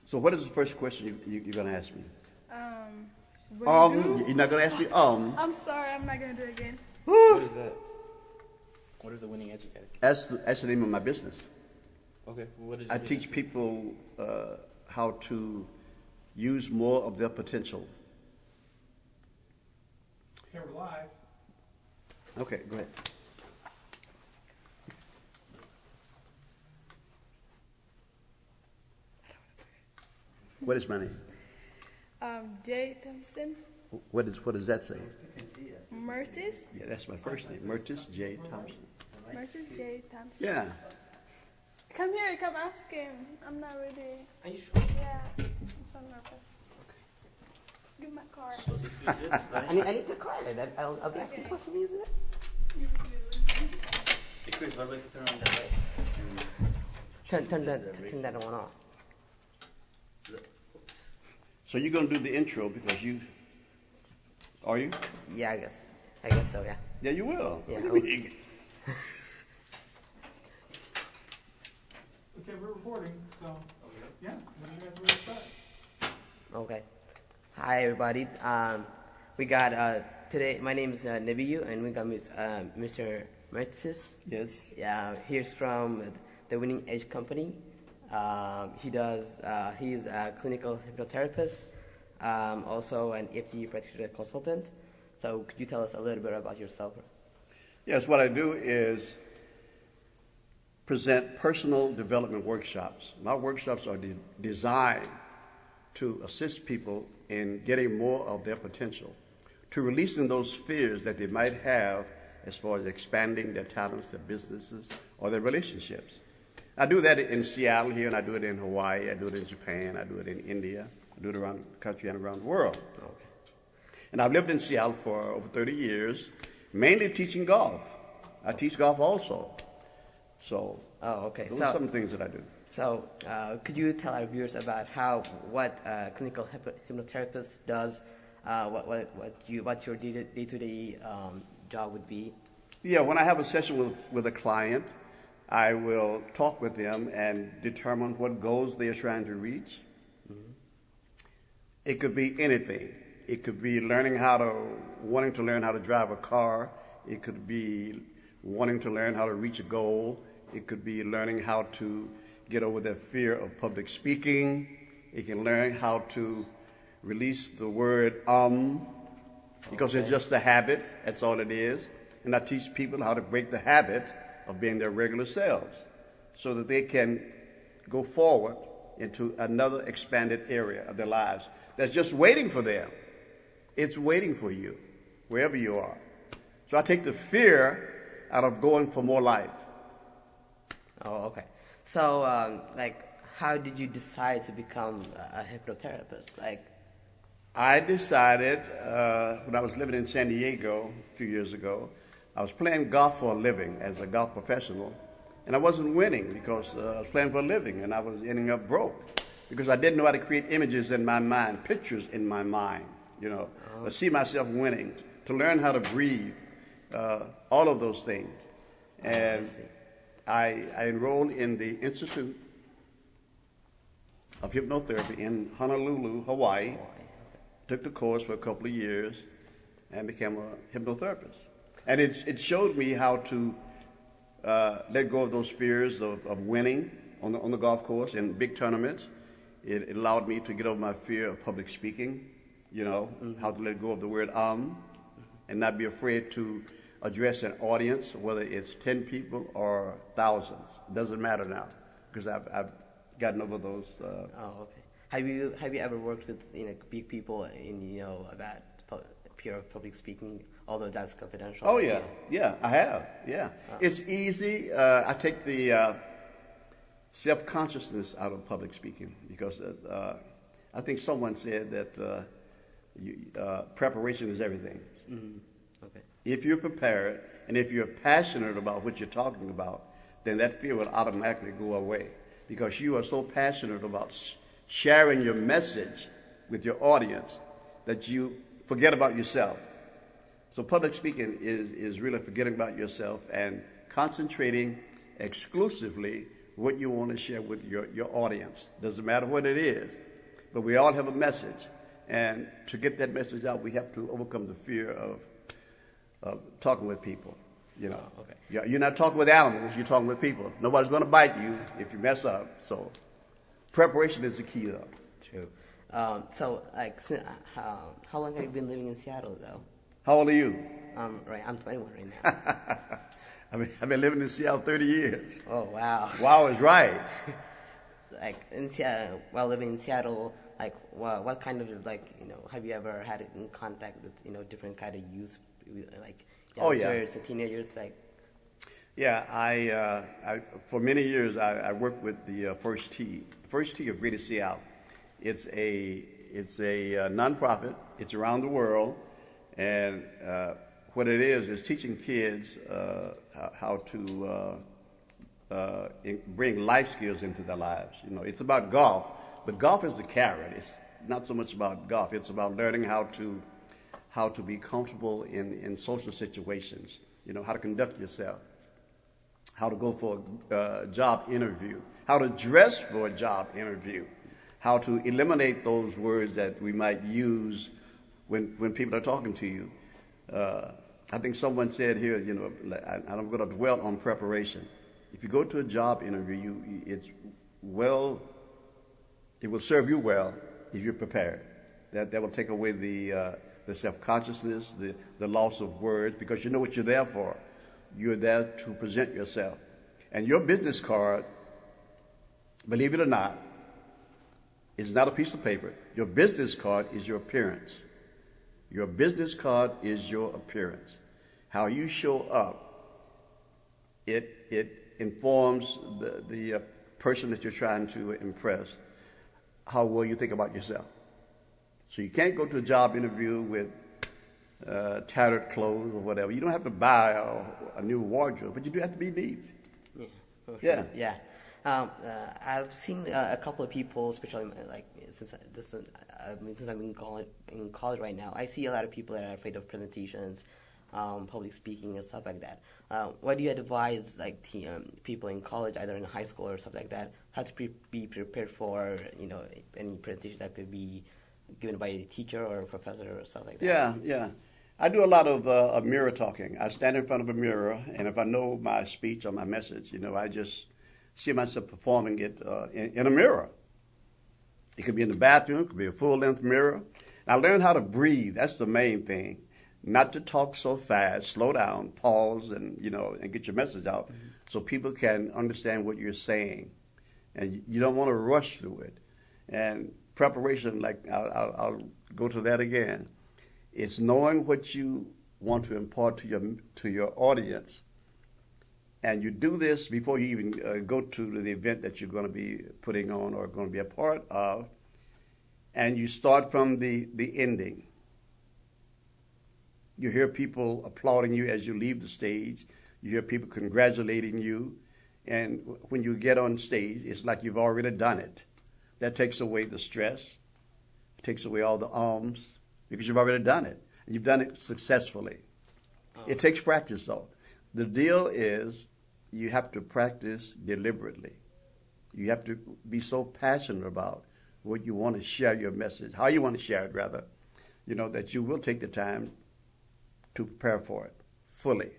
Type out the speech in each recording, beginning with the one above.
So what is the first question you're going to ask me? What do you do? You're not going to ask me I'm sorry, I'm not going to do it again. What is that? What is the winning educator? That's the name of my business. Okay. What is I teach people how to use more of their potential. Here we're live. Okay, go ahead. What is my name? Jay Thompson. What does that say? Mertis. Yeah, that's my first name, Mertis J. Thompson. Mertis J. Thompson. Yeah. Come here, come ask him. I'm not ready. Are you sure? Yeah, I'm so nervous. Give my card. I need the card. I'll be asking questions. Use it. Hey Chris, what about if you turn on that light? Turn that one off. So you're going to do the intro because are you? Yeah, I guess so. Yeah. Yeah, you will. Yeah. What do you mean? Okay, we're recording, so yeah, when you guys ready to start? Okay. Hi everybody. We got today. My name is Nabiyu, and we got Mr. Mertis. Yes. Yeah, he's from the Winning Edge Company. He's a clinical hypnotherapist, also an EFT practitioner consultant. So could you tell us a little bit about yourself? Yes, what I do is present personal development workshops. My workshops are designed to assist people in getting more of their potential, to releasing those fears that they might have as far as expanding their talents, their businesses, or their relationships. I do that in Seattle here, and I do it in Hawaii, I do it in Japan, I do it in India, I do it around the country and around the world. Okay. And I've lived in Seattle for over 30 years, mainly teaching golf. I teach golf also. So okay. those are some things that I do. So could you tell our viewers about what clinical hypnotherapist does, what your day-to-day job would be? Yeah, when I have a session with a client, I will talk with them and determine what goals they are trying to reach. Mm-hmm. It could be anything. It could be wanting to learn how to drive a car. It could be wanting to learn how to reach a goal. It could be learning how to get over their fear of public speaking. It can learn how to release the word because it's just a habit. That's all it is. And I teach people how to break the habit of being their regular selves so that they can go forward into another expanded area of their lives that's just waiting for them. It's waiting for you, wherever you are. So I take the fear out of going for more life. Oh, okay. So, how did you decide to become a hypnotherapist? I decided when I was living in San Diego a few years ago, I was playing golf for a living as a golf professional, and I wasn't winning because I was playing for a living, and I was ending up broke because I didn't know how to create images in my mind, pictures in my mind, to see myself winning, to learn how to breathe, all of those things. And I enrolled in the Institute of Hypnotherapy in Honolulu, Hawaii, took the course for a couple of years, and became a hypnotherapist. And it showed me how to let go of those fears of winning on the golf course in big tournaments. It allowed me to get over my fear of public speaking, how to let go of the word and not be afraid to address an audience, whether it's 10 people or thousands. It doesn't matter now because I've gotten over those. Okay. Have you ever worked with big people in about pure public speaking? Although that's confidential. Oh yeah, I have. Yeah, it's easy. I take the self-consciousness out of public speaking because I think someone said that preparation is everything. Mm-hmm. Okay. If you're prepared and if you're passionate about what you're talking about, then that fear will automatically go away because you are so passionate about sharing your message with your audience that you forget about yourself. So public speaking is really forgetting about yourself and concentrating exclusively what you want to share with your audience. Doesn't matter what it is, but we all have a message. And to get that message out, we have to overcome the fear of talking with people. You know, Okay. You're not talking with animals, you're talking with people. Nobody's going to bite you if you mess up. So preparation is the key, though. True. So, like, how long have you been living in Seattle, though? How old are you? Right, I'm 21 right now. I've been living in Seattle 30 years. Oh, wow. Wow is right. Like, in Seattle, while living in Seattle, like, what kind of, like, have you ever had in contact with, different kind of youth, like, Oh, yeah. youngsters and teenagers, like? Yeah, I for many years I worked with the First Tee of Greater Seattle. It's a nonprofit. It's around the world, and what it is teaching kids how to bring life skills into their lives. It's about golf, but golf is the carrot. It's not so much about golf. It's about learning how to be comfortable in social situations. How to conduct yourself, how to go for a job interview, how to dress for a job interview, how to eliminate those words that we might use when people are talking to you. I think someone said here, and I'm going to dwell on preparation. If you go to a job interview, it will serve you well if you're prepared. That will take away the self-consciousness, the loss of words, because you know what you're there for. You're there to present yourself. And your business card, believe it or not, is not a piece of paper. Your business card is your appearance. Your business card is your appearance. How you show up, it informs the person that you're trying to impress, how well you think about yourself. So you can't go to a job interview with tattered clothes or whatever. You don't have to buy a new wardrobe, but you do have to be neat. Yeah. For Yeah. Sure. Yeah. I've seen a couple of people, especially since I've been in college right now. I see a lot of people that are afraid of presentations, public speaking, and stuff like that. What do you advise people in college, either in high school or stuff like that, how to be prepared for any presentation that could be given by a teacher or a professor or stuff like that? Yeah. I do a lot of mirror talking. I stand in front of a mirror, and if I know my speech or my message, I just see myself performing it in a mirror. It could be in the bathroom. It could be a full-length mirror. I learned how to breathe. That's the main thing. Not to talk so fast. Slow down, pause, and get your message out so people can understand what you're saying. And you don't want to rush through it. And preparation, I'll go to that again. It's knowing what you want to impart to your audience. And you do this before you even go to the event that you're going to be putting on or going to be a part of. And you start from the ending. You hear people applauding you as you leave the stage. You hear people congratulating you. And when you get on stage, it's like you've already done it. That takes away the stress, takes away all the ums, because you've already done it. And you've done it successfully. It takes practice, though. The deal is you have to practice deliberately. You have to be so passionate about what you want to share your message, how you want to share it, rather, that you will take the time to prepare for it fully.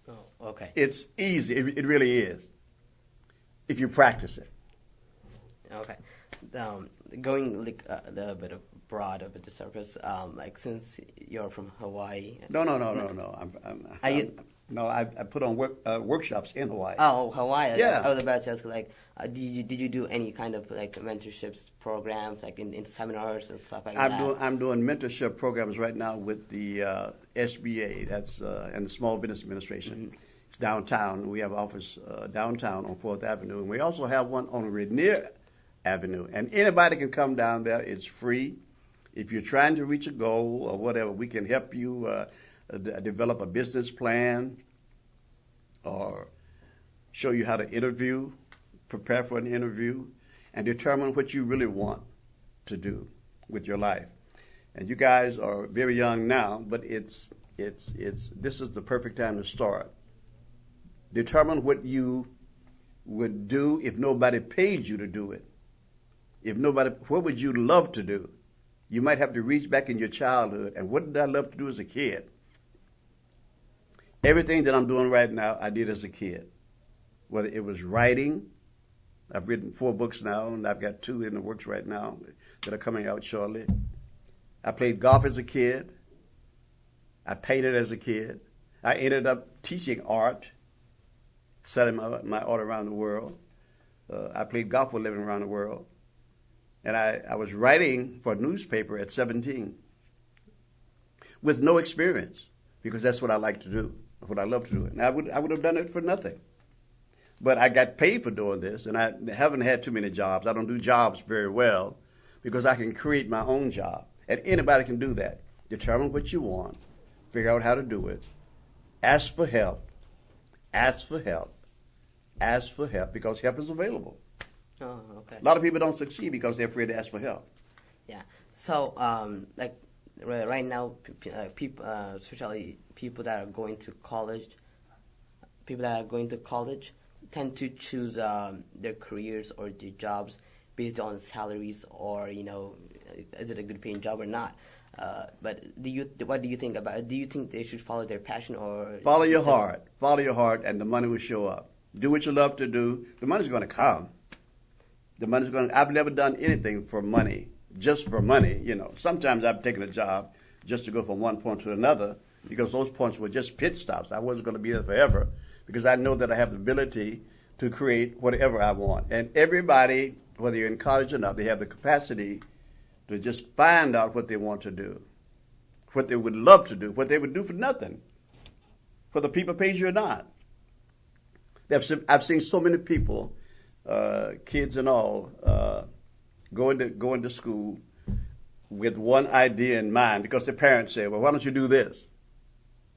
Oh, okay. It's easy. It really is, if you practice it. Okay. Going a little bit broad of the surface, since you're from Hawaii. No. I put on workshops in Hawaii. Oh, Hawaii. Yeah. I was about to ask, did you do any kind of mentorships programs, in seminars and stuff like that? I'm doing mentorship programs right now with the SBA, that's and the Small Business Administration. Mm-hmm. It's downtown. We have an office downtown on 4th Avenue, and we also have one on Rainier Avenue. And anybody can come down there. It's free. If you're trying to reach a goal or whatever, we can help you develop a business plan or show you how to interview, prepare for an interview, and determine what you really want to do with your life. And you guys are very young now, but this is the perfect time to start. Determine what you would do if nobody paid you to do it? What would you love to do? You might have to reach back in your childhood, and what did I love to do as a kid? Everything that I'm doing right now, I did as a kid. Whether it was writing, I've written 4 books now, and I've got 2 in the works right now that are coming out shortly. I played golf as a kid. I painted as a kid. I ended up teaching art, selling my art around the world. I played golf for a living around the world. And I was writing for a newspaper at 17 with no experience, because that's what I like to do, what I love to do. And I would have done it for nothing. But I got paid for doing this, and I haven't had too many jobs. I don't do jobs very well because I can create my own job. And anybody can do that. Determine what you want, figure out how to do it, ask for help, ask for help, ask for help, because help is available. Oh, okay. A lot of people don't succeed because they're afraid to ask for help. Yeah. So, like right now, people, especially people that are going to college, tend to choose their careers or their jobs based on salaries, or is it a good paying job or not? But what do you think about it? Do you think they should follow their passion, or follow your heart? Follow your heart, and the money will show up. Do what you love to do. The money's going to come. I've never done anything for money, just for money. Sometimes I've taken a job just to go from one point to another, because those points were just pit stops. I wasn't going to be there forever, because I know that I have the ability to create whatever I want. And everybody, whether you're in college or not, they have the capacity to just find out what they want to do, what they would love to do, what they would do for nothing, whether people pay you or not. I've seen so many people, kids and all, go into school with one idea in mind, because their parents say, well, why don't you do this?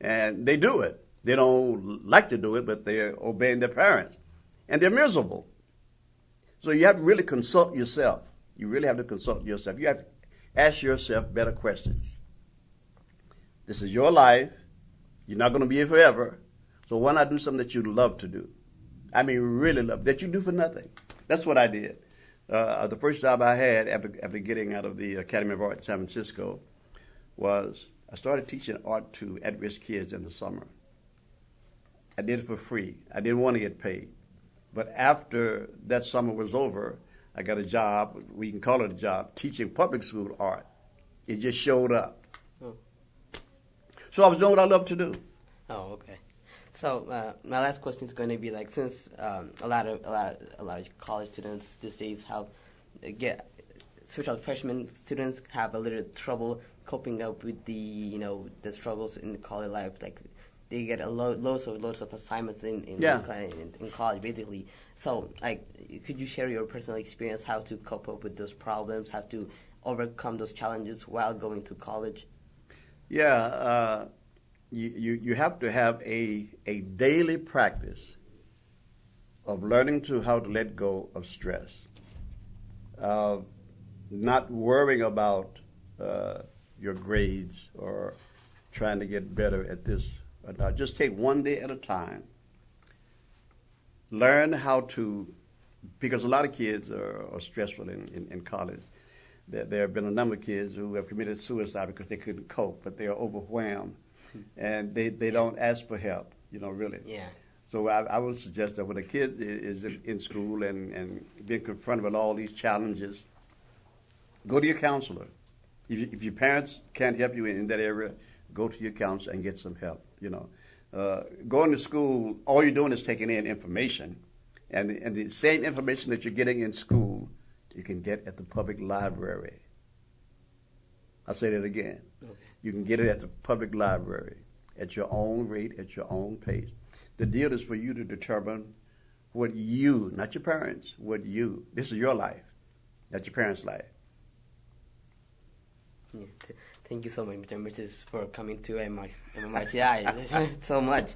And they do it. They don't like to do it, but they're obeying their parents. And they're miserable. So you have to really consult yourself. You really have to consult yourself. You have to ask yourself better questions. This is your life. You're not going to be here forever. So why not do something that you love to do? I mean, really love, that you do for nothing. That's what I did. The first job I had after getting out of the Academy of Art in San Francisco was I started teaching art to at-risk kids in the summer. I did it for free. I didn't want to get paid. But after that summer was over, I got a job, we can call it a job, teaching public school art. It just showed up. Oh. So I was doing what I love to do. Oh, okay. So my last question is going to be, like, since a lot of college students these days especially freshman students have a little trouble coping up with the struggles in college life. Like, they get loads of assignments in college, basically. So, like, could you share your personal experience, how to cope up with those problems, how to overcome those challenges while going to college? Yeah, you have to have a daily practice of learning how to let go of stress, of not worrying about your grades or trying to get better at this. Just take one day at a time. Learn how to, because a lot of kids are stressful in college. There have been a number of kids who have committed suicide because they couldn't cope, but they are overwhelmed, and they don't ask for help, really. Yeah. So I would suggest that when a kid is in school and being confronted with all these challenges, go to your counselor. If your parents can't help you in that area, go to your counselor and get some help. Going to school, all you're doing is taking in information, and the same information that you're getting in school, you can get at the public library. I'll say that again. Okay. You can get it at the public library at your own rate, at your own pace. The deal is for you to determine what you, not your parents, this is your life, not your parents' life. Yeah. Thank you so much, Mr. Richards, for coming to MMRTI so much,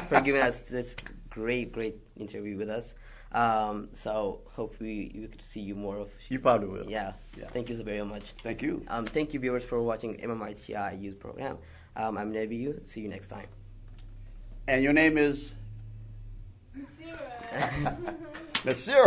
for giving us this great interview with us. So hopefully we could see you more of. You probably will. Yeah. Thank you so very much. Thank you. Thank you, viewers, for watching MMRTI Youth Program. I'm Nebiu. See you next time. And your name is? Zero. Monsieur.